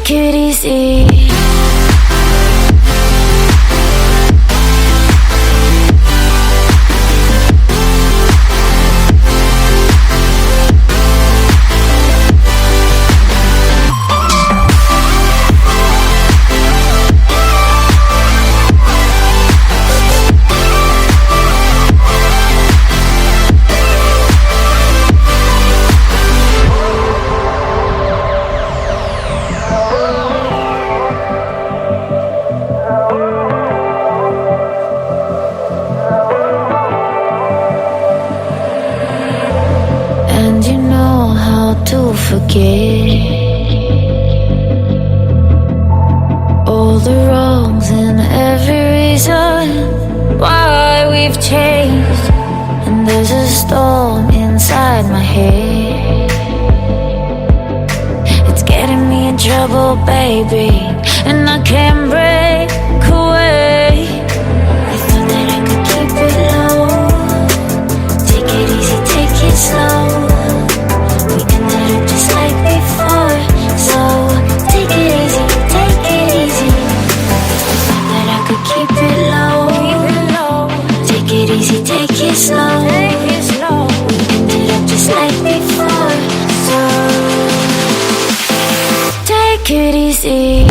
Take it easy. Forget all the wrongs and every reason why we've changed. And there's a storm inside my head. It's getting me in trouble, baby, and I can't break away. I thought that I could keep it low. Take it easy, take it slow. Just like before, so take it easy, take it easy. I thought that I could keep it low. Take it easy, take it slow. We ended up just like before, so take it easy.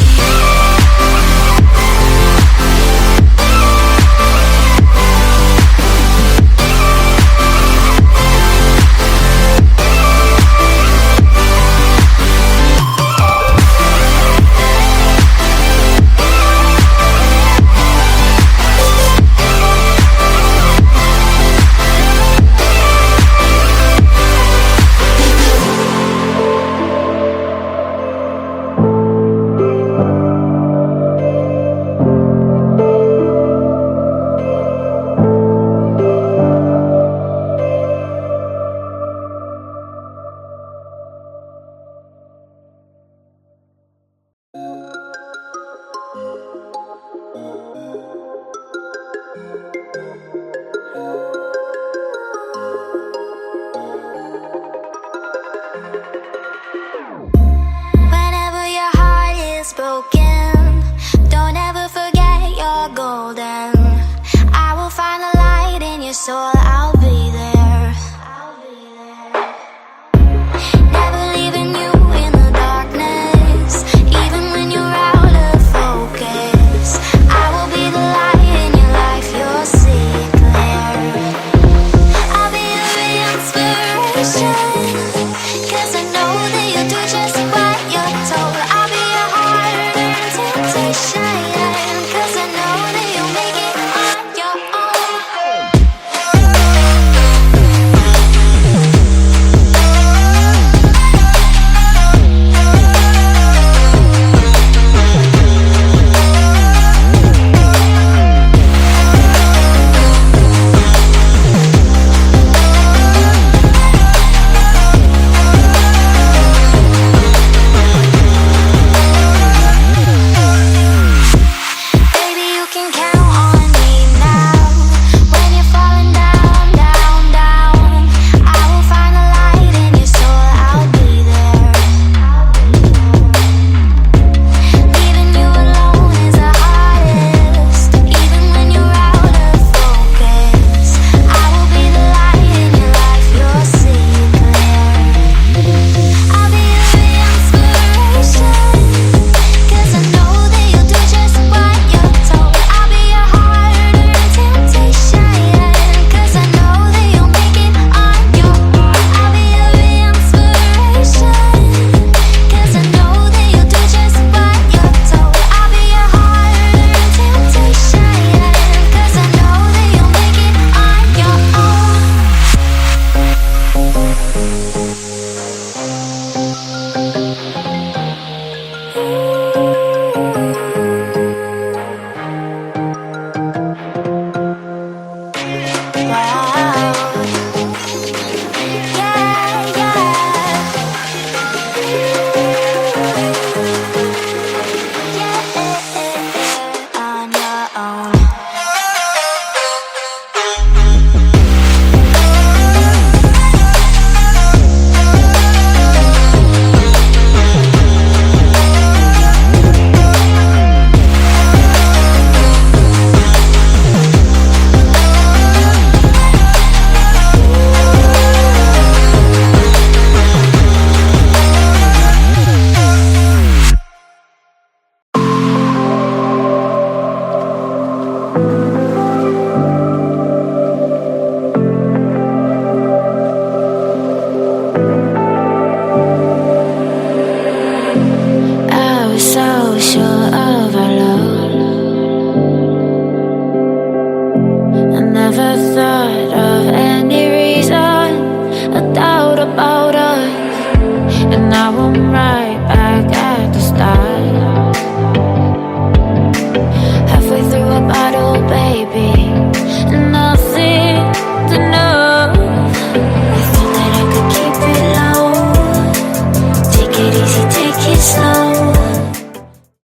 slow.